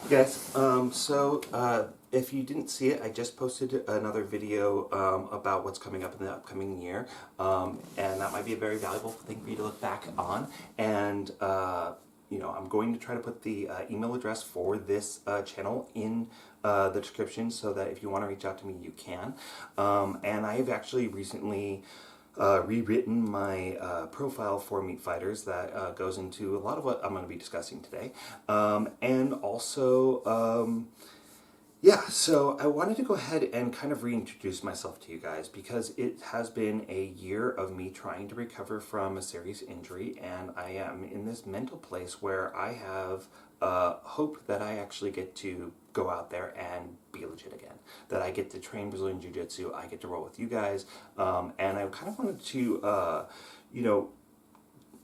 Yes, if you didn't see it, I just posted another video about what's coming up in the upcoming year, and that might be a very valuable thing for you to look back on. And I'm going to try to put the email address for this channel in the description so that if you want to reach out to me, you can. And I've actually recently rewritten my profile for Meat Fighters that goes into a lot of what I'm going to be discussing today. And also, so I wanted to go ahead and kind of reintroduce myself to you guys because it has been a year of me trying to recover from a serious injury, and I am in this mental place where I have hope that I actually get to go out there and be legit again. That I get to train Brazilian Jiu Jitsu, I get to roll with you guys, and I kind of wanted to, you know,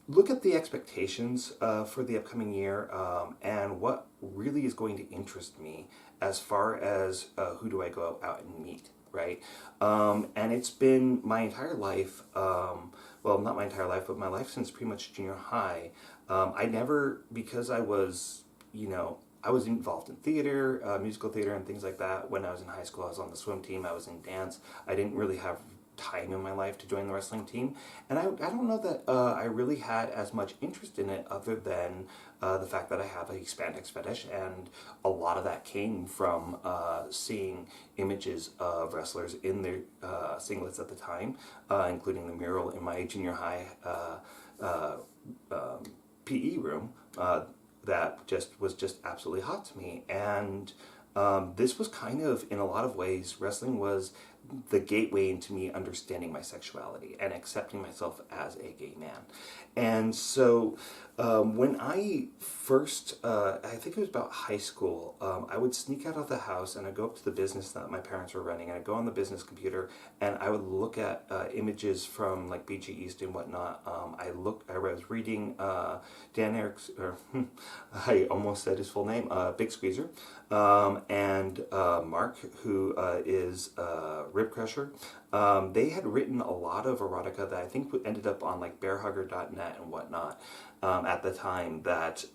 look at the expectations for the upcoming year and what really is going to interest me as far as who do I go out and meet, right? And it's been my entire life, well, not my entire life, but my life since pretty much junior high. I never, because I was, I was involved in theater, musical theater, and things like that. When I was in high school, I was on the swim team, I was in dance. I didn't really have time in my life to join the wrestling team, and I don't know that I really had as much interest in it other than the fact that I have a spandex fetish, and a lot of that came from seeing images of wrestlers in their singlets at the time, including the mural in my junior high uh, PE room that was just absolutely hot to me. And this was kind of, in a lot of ways, wrestling was the gateway into me understanding my sexuality and accepting myself as a gay man. And so when I first, I think it was about high school, I would sneak out of the house and I'd go up to the business that my parents were running, and I'd go on the business computer and I would look at images from like BG East and whatnot. I was reading Dan Eric's, or I almost said his full name, Big Squeezer, and Mark, who is Rib Crusher. They had written a lot of erotica that I think ended up on like bearhugger.net and whatnot at the time that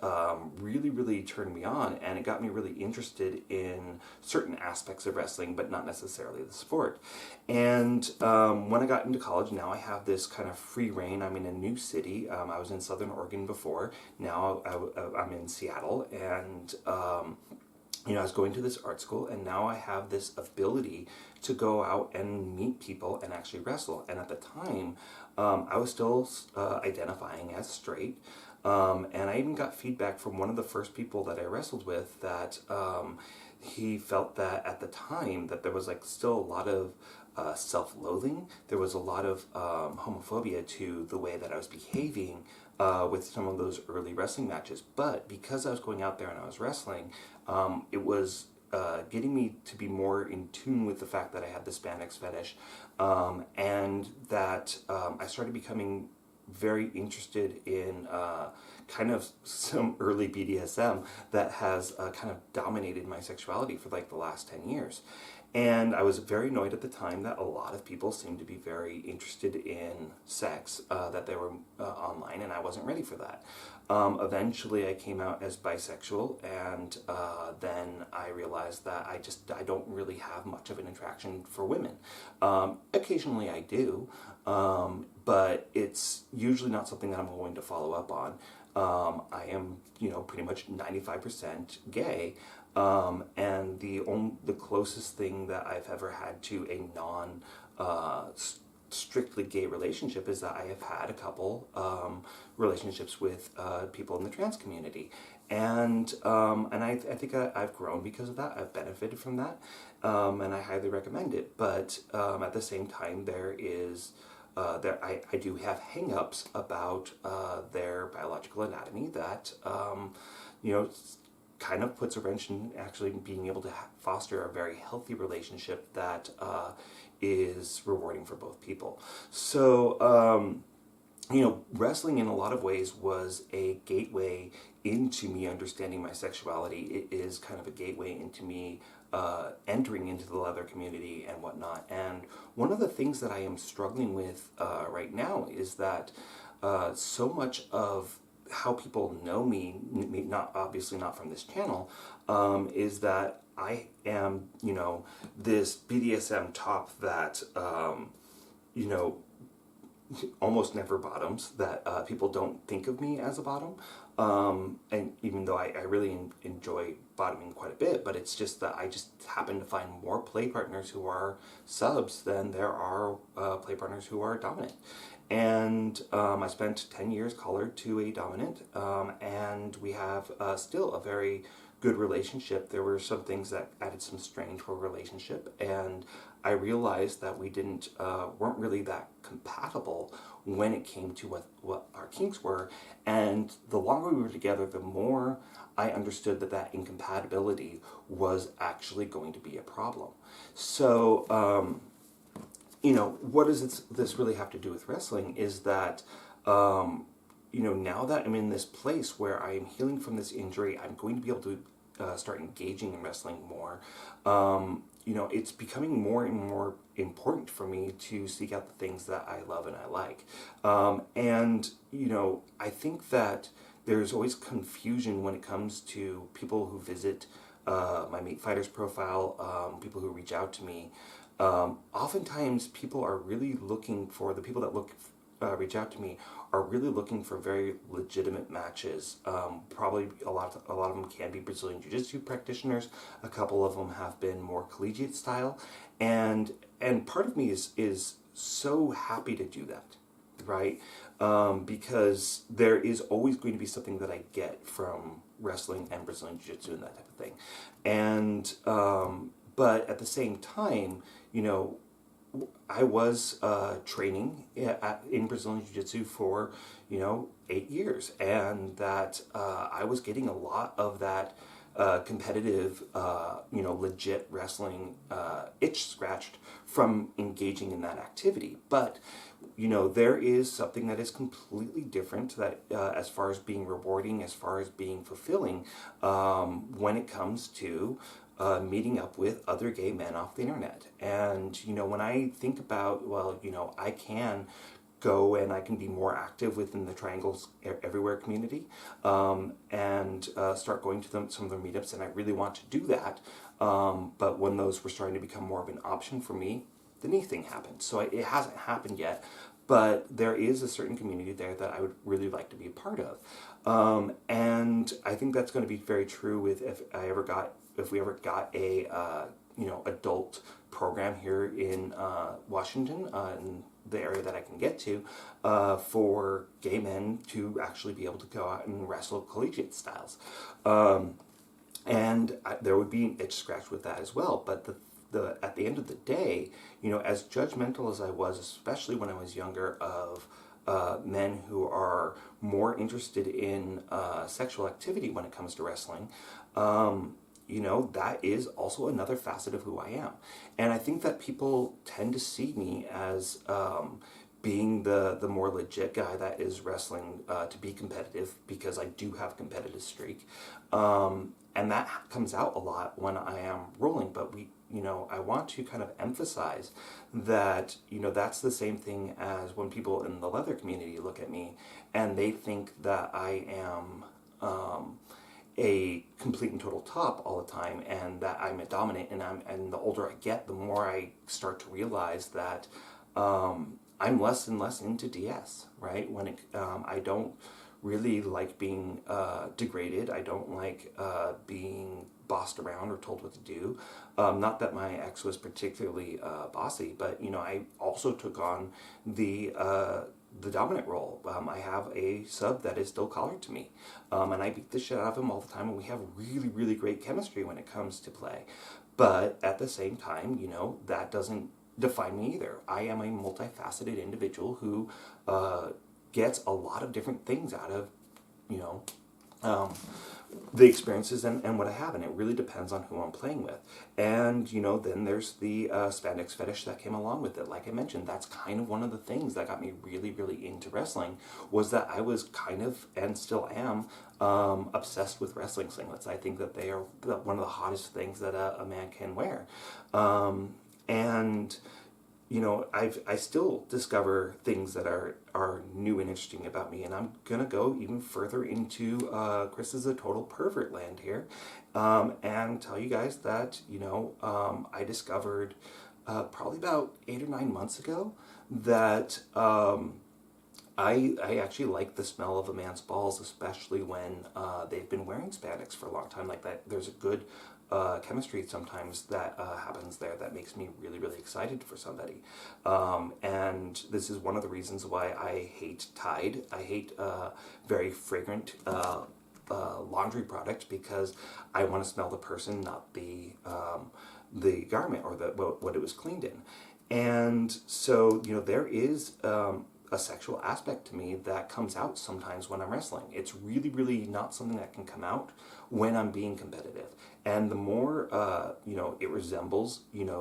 really, really turned me on, and it got me really interested in certain aspects of wrestling, but not necessarily the sport. And when I got into college, now I have this kind of free reign. I'm in a new city. I was in Southern Oregon before. Now I'm in Seattle, and I was going to this art school, and now I have this ability to go out and meet people and actually wrestle. And at the time, I was still identifying as straight. And I even got feedback from one of the first people that I wrestled with that he felt that at the time that there was like still a lot of self-loathing. There was a lot of homophobia to the way that I was behaving with some of those early wrestling matches. But because I was going out there and I was wrestling, it was getting me to be more in tune with the fact that I had the spandex fetish, and that I started becoming very interested in kind of some early BDSM that has kind of dominated my sexuality for like the last 10 years. And I was very annoyed at the time that a lot of people seemed to be very interested in sex, that they were online, and I wasn't ready for that. Eventually, I came out as bisexual, and then I realized that I don't really have much of an attraction for women. Occasionally, I do, but it's usually not something that I'm going to follow up on. I am, pretty much 95% gay, and the closest thing that I've ever had to a non strictly gay relationship is that I have had a couple relationships with people in the trans community, and I think I've grown because of that. I've benefited from that, and I highly recommend it. But at the same time, I do have hang-ups about their biological anatomy that you know kind of puts a wrench in actually being able to foster a very healthy relationship that is rewarding for both people. So wrestling in a lot of ways was a gateway into me understanding my sexuality. It is kind of a gateway into me entering into the leather community and whatnot. And one of the things that I am struggling with right now is that so much of how people know me, not obviously not from this channel, is that I am, this BDSM top that, you know, almost never bottoms, that people don't think of me as a bottom. And even though I really enjoy bottoming quite a bit, but it's just that I just happen to find more play partners who are subs than there are play partners who are dominant. And I spent 10 years collared to a dominant, and we have still a very good relationship. There were some things that added some strain to our relationship, and I realized that we weren't really that compatible when it came to what our kinks were. And the longer we were together, the more I understood that incompatibility was actually going to be a problem. So, what does this really have to do with wrestling is that, now that I'm in this place where I am healing from this injury, I'm going to be able to start engaging in wrestling more. It's becoming more and more important for me to seek out the things that I love and I like. I think that there's always confusion when it comes to people who visit my Meat Fighters profile, people who reach out to me. Oftentimes people are really looking for, the people that reach out to me are really looking for very legitimate matches. Probably a lot of them can be Brazilian Jiu-Jitsu practitioners. A couple of them have been more collegiate style, and part of me is so happy to do that, right? Because there is always going to be something that I get from wrestling and Brazilian Jiu-Jitsu and that type of thing, and but at the same time, I was training in Brazilian Jiu-Jitsu for, 8 years, and that I was getting a lot of that competitive, legit wrestling itch scratched from engaging in that activity. But, there is something that is completely different that as far as being rewarding, as far as being fulfilling, when it comes to meeting up with other gay men off the internet. And, when I think about, I can go and I can be more active within the Triangles Everywhere community, and start going to some of their meetups, and I really want to do that. But when those were starting to become more of an option for me, the knee thing happened. So it hasn't happened yet, but there is a certain community there that I would really like to be a part of. And I think that's going to be very true with if we ever got a adult program here in Washington, in the area that I can get to, for gay men to actually be able to go out and wrestle collegiate styles. And there would be an itch scratch with that as well. But at the end of the day, as judgmental as I was, especially when I was younger, of men who are more interested in sexual activity when it comes to wrestling, that is also another facet of who I am. And I think that people tend to see me as being the more legit guy that is wrestling to be competitive, because I do have a competitive streak. And that comes out a lot when I am rolling. But I want to kind of emphasize that, that's the same thing as when people in the leather community look at me and they think that I am a complete and total top all the time, and that I'm a dominant, and the older I get, the more I start to realize that I'm less and less into DS, right? I don't really like being degraded. I don't like being bossed around or told what to do. Not that my ex was particularly bossy, but I also took on the dominant role. I have a sub that is still collared to me, and I beat the shit out of him all the time, and we have really, really great chemistry when it comes to play. But at the same time, that doesn't define me either. I am a multifaceted individual who gets a lot of different things out of, the experiences and what I have, and it really depends on who I'm playing with. And then there's the spandex fetish that came along with it. Like I mentioned, that's kind of one of the things that got me really, really into wrestling, was that I was kind of, and still am, obsessed with wrestling singlets. I think that they are one of the hottest things that a man can wear. And I still discover things that are new and interesting about me, and I'm gonna go even further into Chris is a total pervert land here, and tell you guys that I discovered probably about 8 or 9 months ago that I actually like the smell of a man's balls, especially when they've been wearing spandex for a long time. Like that, there's a good chemistry sometimes that happens there that makes me really, really excited for somebody. And this is one of the reasons why I hate Tide. I hate very fragrant laundry product, because I want to smell the person, not the garment or what it was cleaned in. And so, there is a sexual aspect to me that comes out sometimes when I'm wrestling. It's really, really not something that can come out when I'm being competitive. And the more, it resembles,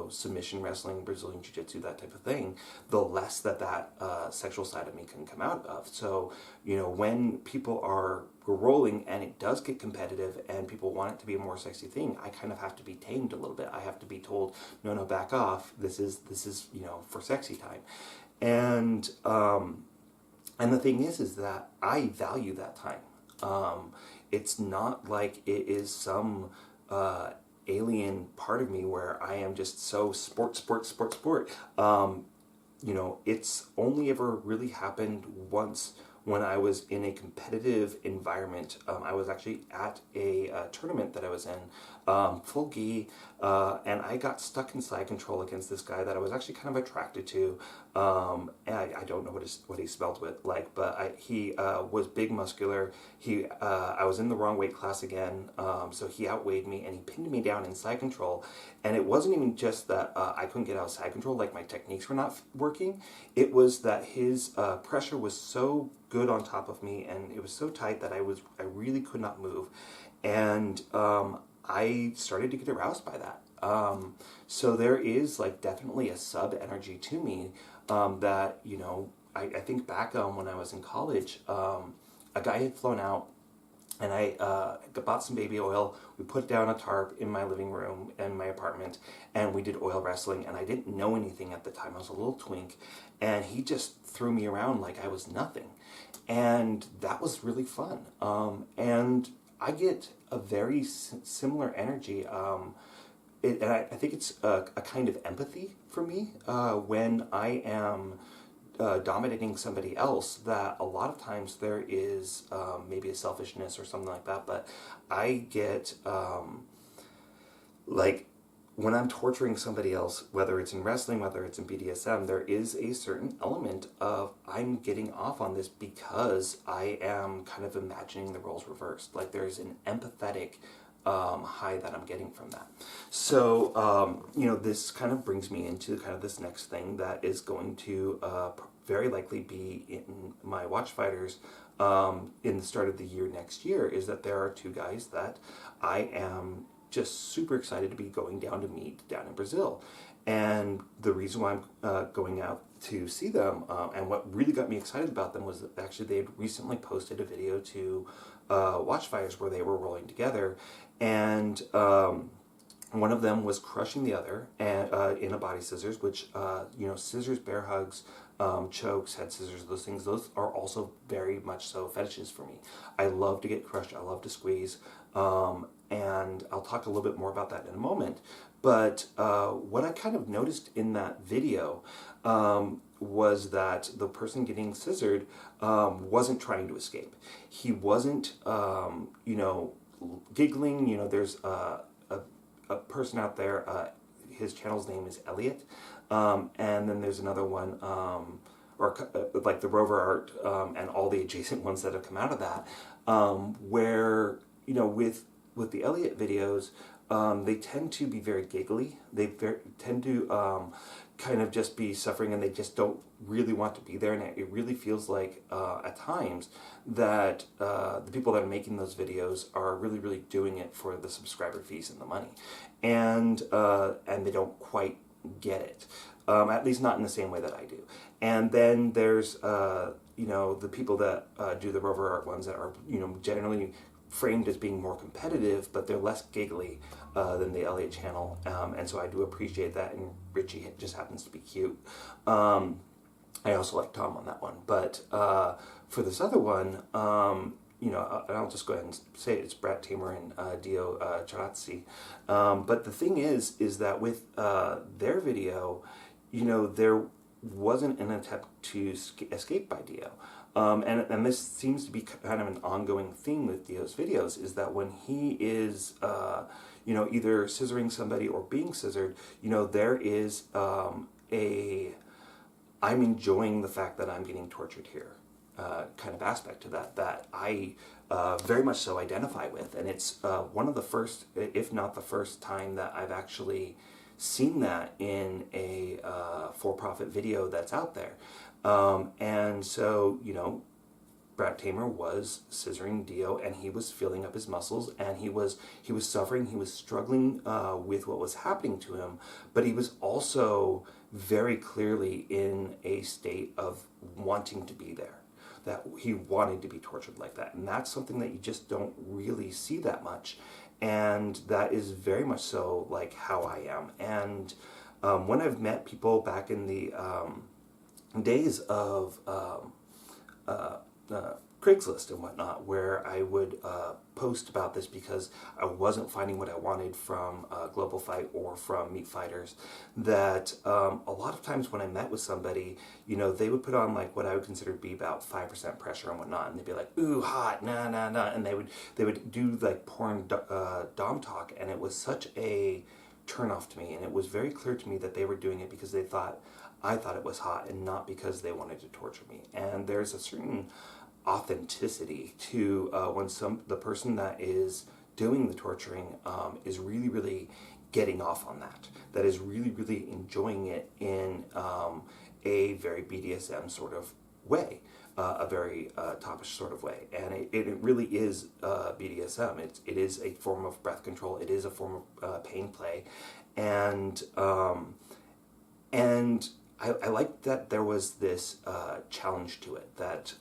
submission wrestling, Brazilian Jiu-Jitsu, that type of thing, the less that sexual side of me can come out of. So, when people are rolling and it does get competitive and people want it to be a more sexy thing, I kind of have to be tamed a little bit. I have to be told, no, back off. This is for sexy time. And the thing is that I value that time. It's not like it is some alien part of me where I am just so sport. It's only ever really happened once when I was in a competitive environment. I was actually at a tournament that I was in, full gi, and I got stuck in side control against this guy that I was actually kind of attracted to. And I don't know what he spelled with, but he was big, muscular. I was in the wrong weight class again, so he outweighed me and he pinned me down in side control. And it wasn't even just that I couldn't get out of side control, like my techniques were not working. It was that his pressure was so good on top of me, and it was so tight that I really could not move. And I started to get aroused by that. So there is definitely a sub energy to me that I think back on when I was in college. A guy had flown out, and I bought some baby oil. We put down a tarp in my living room in my apartment, and we did oil wrestling. And I didn't know anything at the time. I was a little twink, and he just threw me around like I was nothing, and that was really fun. And I get a very similar energy. And I think it's a kind of empathy for me when I am dominating somebody else, that a lot of times there is maybe a selfishness or something like that, but I get when I'm torturing somebody else, whether it's in wrestling, whether it's in BDSM, there is a certain element of I'm getting off on this because I am kind of imagining the roles reversed. Like there's an empathetic high that I'm getting from that. So, this kind of brings me into kind of this next thing that is going to very likely be in my Watch Fighters in the start of the year next year, is that there are two guys that I am just super excited to be going down to meet down in Brazil. And the reason why I'm going out to see them, and what really got me excited about them, was that actually they had recently posted a video to Watch Fighters where they were rolling together, and one of them was crushing the other and in a body scissors, which scissors, bear hugs, chokes, head scissors, those are also very much so fetishes for me. I love to get crushed. I love to squeeze. And I'll talk a little bit more about that in a moment. But what I kind of noticed in that video was that the person getting scissored wasn't trying to escape. He wasn't, giggling. There's a person out there, his channel's name is Elliot, and then there's another one, like the Rover Art, and all the adjacent ones that have come out of that, where, with the Elliot videos, they tend to be very giggly. They tend to kind of just be suffering, and they just don't really want to be there. And it really feels like at times that the people that are making those videos are really, really doing it for the subscriber fees and the money, and they don't quite get it, at least not in the same way that I do. And then there's the people that do the Rover Art ones that are generally framed as being more competitive, but they're less giggly than the LA channel, and so I do appreciate that. And Richie just happens to be cute. I also like Tom on that one, but for this other one, and I'll just go ahead and say it, it's Brad Tamer and Dio Charazzi. But the thing is that with their video, there wasn't an attempt to escape by Dio. And this seems to be kind of an ongoing theme with Dio's videos, is that when he is, either scissoring somebody or being scissored, there is I'm enjoying the fact that I'm getting tortured here kind of aspect to that I very much so identify with. And it's one of the first, if not the first time that I've actually seen that in a for-profit video that's out there. And so, Brad Tamer was scissoring Dio, and he was feeling up his muscles, and he was suffering, he was struggling with what was happening to him, but he was also very clearly in a state of wanting to be there, that he wanted to be tortured like that. And that's something that you just don't really see that much, and that is very much so like how I am. And when I've met people back in the days of Craigslist and whatnot, where I would post about this because I wasn't finding what I wanted from Global Fight or from Meat Fighters, that a lot of times when I met with somebody, they would put on like what I would consider to be about 5% pressure and whatnot, and they'd be like, ooh, hot, nah, nah, nah, and they would do like porn dom talk, and it was such a turn off to me, and it was very clear to me that they were doing it because I thought it was hot, and not because they wanted to torture me. And there's a certain authenticity to when the person that is doing the torturing is really, really getting off on that is really, really enjoying it in a very BDSM sort of way, a very topish sort of way. And it really is BDSM. It is a form of breath control. It is a form of pain play. And I like that there was this challenge to it, that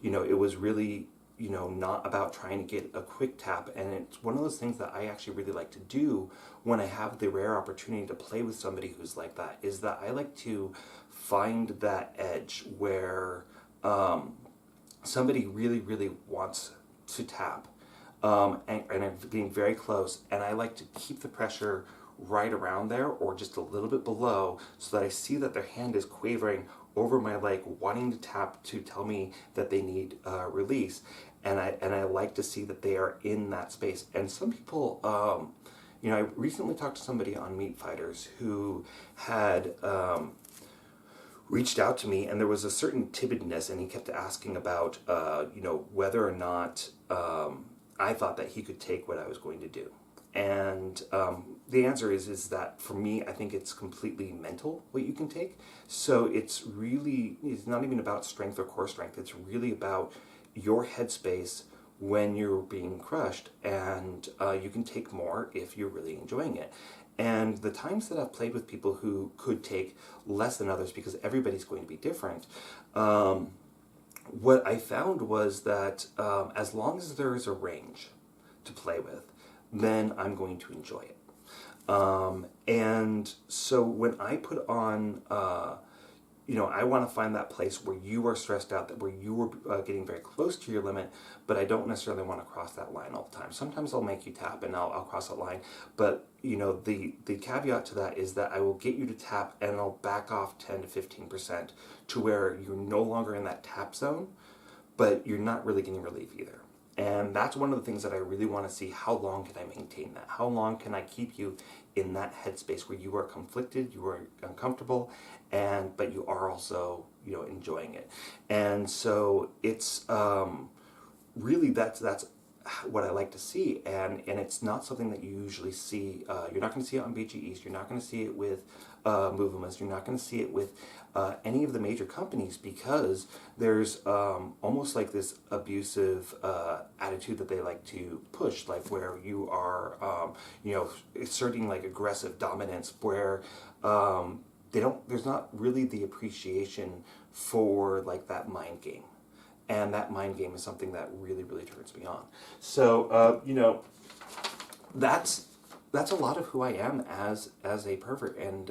it was really not about trying to get a quick tap. And it's one of those things that I actually really like to do when I have the rare opportunity to play with somebody who's like that, is that I like to find that edge where somebody really, really wants to tap, and I'm getting very close, and I like to keep the pressure right around there or just a little bit below, so that I see that their hand is quavering over my leg, wanting to tap to tell me that they need release. And I like to see that they are in that space. And some people, I recently talked to somebody on Meat Fighters who had reached out to me, and there was a certain timidness, and he kept asking about whether or not I thought that he could take what I was going to do. And the answer is that for me, I think it's completely mental what you can take. So it's not even about strength or core strength. It's really about your headspace when you're being crushed, and you can take more if you're really enjoying it. And the times that I've played with people who could take less than others, because everybody's going to be different, what I found was that as long as there is a range to play with, then I'm going to enjoy it. And so when I put on, I want to find that place where you are stressed out, where you are getting very close to your limit, but I don't necessarily want to cross that line all the time. Sometimes I'll make you tap and I'll cross that line, but the caveat to that is that I will get you to tap and I'll back off 10 to 15% to where you're no longer in that tap zone, but you're not really getting relief either. And that's one of the things that I really want to see. How long can I maintain that? How long can I keep you in that headspace where you are conflicted, you are uncomfortable, but you are also enjoying it? And so it's really that's what I like to see, and it's not something that you usually see. You're not going to see it on BG East. You're not going to see it with Movimas. You're not going to see it with any of the major companies, because there's almost like this abusive attitude that they like to push, like where you are, asserting like aggressive dominance, where there's not really the appreciation for like that mind game. and that mind game is something that really, really turns me on. So, that's a lot of who I am as a pervert, and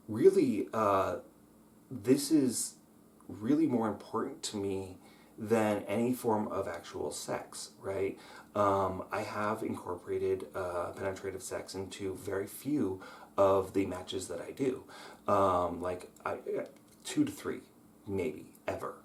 really, this is really more important to me than any form of actual sex, right? I have incorporated penetrative sex into very few of the matches that I do. Like two to three, maybe ever.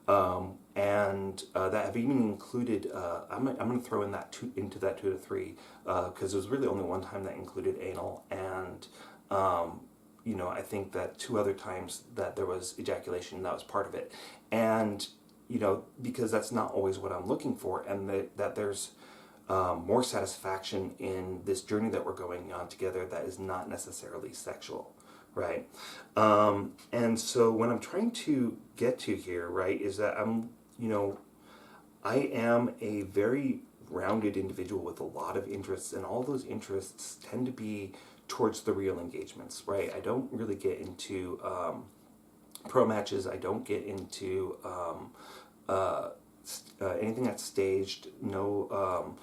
And that have even included. I'm going to throw in that into that two to three because it was really only one time that included anal, and I think that two other times that there was ejaculation, that was part of it, and because that's not always what I'm looking for, and that there's more satisfaction in this journey that we're going on together that is not necessarily sexual, right? And so what I'm trying to get to here, right, is that I am a very rounded individual with a lot of interests, and all those interests tend to be towards the real engagements, right? I don't really get into pro matches. I don't get into anything that's staged. No,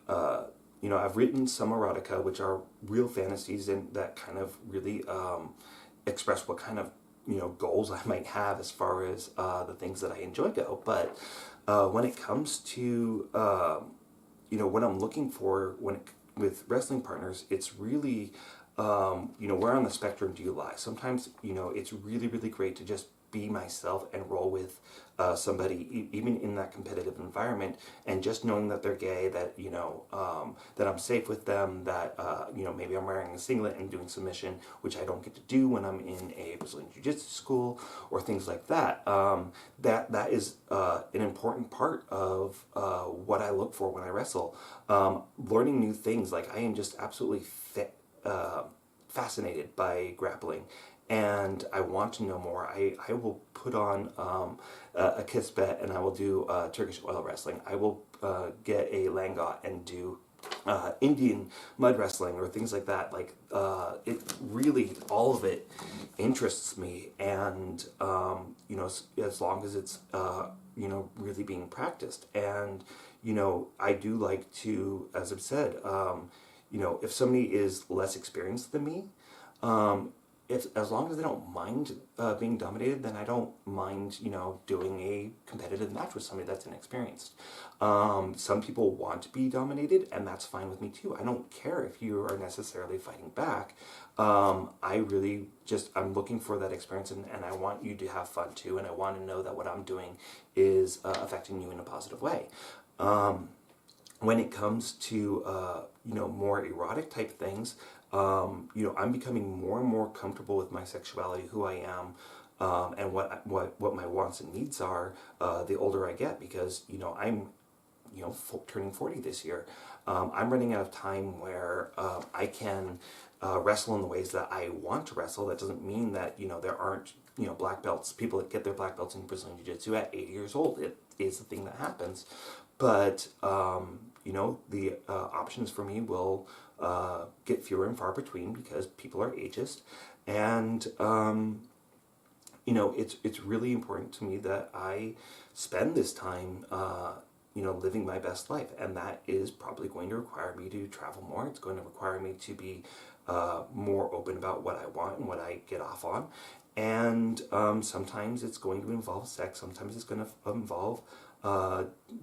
I've written some erotica, which are real fantasies, and that kind of really express what kind of goals I might have as far as the things that I enjoy go. But when it comes to what I'm looking for with wrestling partners, it's really where on the spectrum do you lie? Sometimes it's really, really great to just be myself and roll with somebody, even in that competitive environment, and just knowing that they're gay, that that I'm safe with them, that maybe I'm wearing a singlet and doing submission, which I don't get to do when I'm in a Brazilian Jiu-Jitsu school or things like that. That is an important part of what I look for when I wrestle. Learning new things, like I am just absolutely fascinated by grappling, and I want to know more. I will put on a kiss bet, and I will do Turkish oil wrestling. I will get a langot and do Indian mud wrestling or things like that. Like it really, all of it interests me, and as long as it's really being practiced. And I do like to, as I've said, if somebody is less experienced than me, as long as they don't mind being dominated, then I don't mind doing a competitive match with somebody that's inexperienced. Some people want to be dominated, and that's fine with me too. I don't care if you are necessarily fighting back. I really I'm looking for that experience, and I want you to have fun too, and I want to know that what I'm doing is affecting you in a positive way. When it comes to more erotic type things, I'm becoming more and more comfortable with my sexuality, who I am, and what my wants and needs are. The older I get, because I'm turning 40 this year. I'm running out of time where I can wrestle in the ways that I want to wrestle. That doesn't mean that there aren't black belts, people that get their black belts in Brazilian Jiu-Jitsu at 80 years old. It is a thing that happens. But the options for me will get fewer and far between, because people are ageist, and it's really important to me that I spend this time living my best life, and that is probably going to require me to travel more. It's going to require me to be more open about what I want and what I get off on, and sometimes it's going to involve sex. Sometimes it's going to involve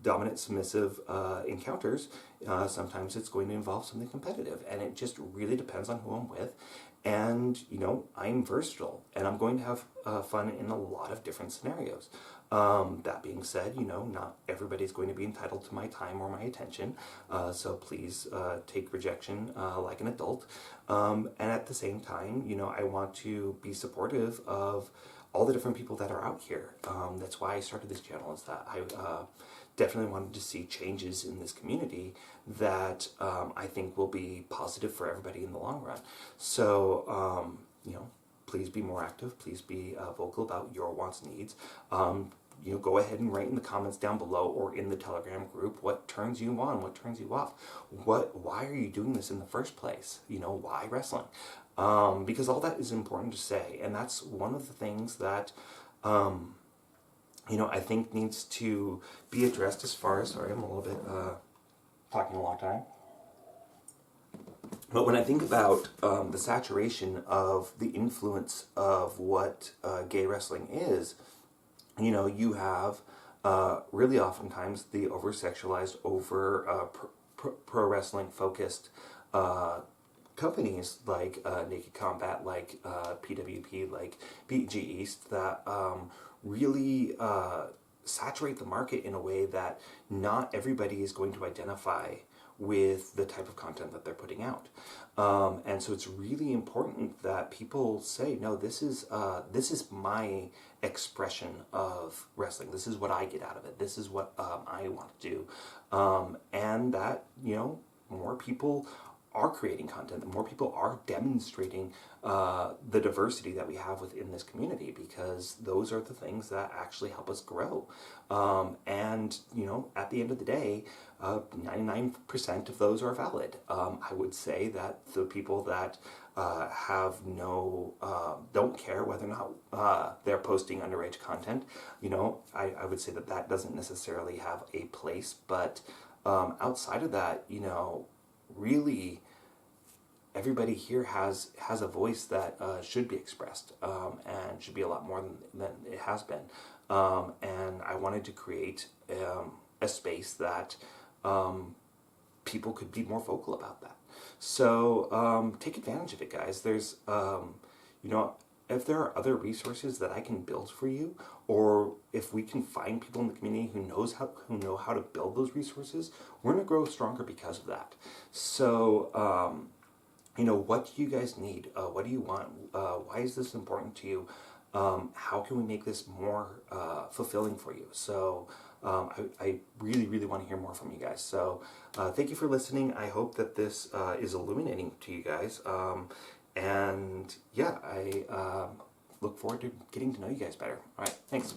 dominant submissive encounters. Sometimes it's going to involve something competitive, and it just really depends on who I'm with. And I'm versatile, and I'm going to have fun in a lot of different scenarios. That being said, not everybody's going to be entitled to my time or my attention, so please take rejection like an adult. And at the same time, I want to be supportive of all the different people that are out here. That's why I started this channel, is that I definitely wanted to see changes in this community that I think will be positive for everybody in the long run. So, please be more active. Please be vocal about your wants and needs. Go ahead and write in the comments down below or in the Telegram group what turns you on, what turns you off. Why are you doing this in the first place? Why wrestling? Because all that is important to say, and that's one of the things that I think needs to be addressed as far as, sorry, I'm a little bit talking a long time. But when I think about the saturation of the influence of what gay wrestling is, you have really oftentimes the over-sexualized, pro wrestling focused companies like Naked Combat, like PWP, like BG East, that really saturate the market in a way that not everybody is going to identify with the type of content that they're putting out. And so it's really important that people say, no, this is my expression of wrestling. This is what I get out of it. This is what I want to do. And that, more people are creating content, the more people are demonstrating the diversity that we have within this community, because those are the things that actually help us grow. And, at the end of the day, 99% of those are valid. I would say that the people that have don't care whether or not they're posting underage content, I would say that doesn't necessarily have a place. But outside of that, really everybody here has a voice that should be expressed, and should be a lot more than it has been. And I wanted to create a space that people could be more vocal about that. So take advantage of it, guys. There's, if there are other resources that I can build for you, or if we can find people in the community who know how to build those resources, we're going to grow stronger because of that. So, what do you guys need? What do you want? Why is this important to you? How can we make this more fulfilling for you? So I really, really want to hear more from you guys. So thank you for listening. I hope that this is illuminating to you guys. And yeah, I look forward to getting to know you guys better. All right, thanks.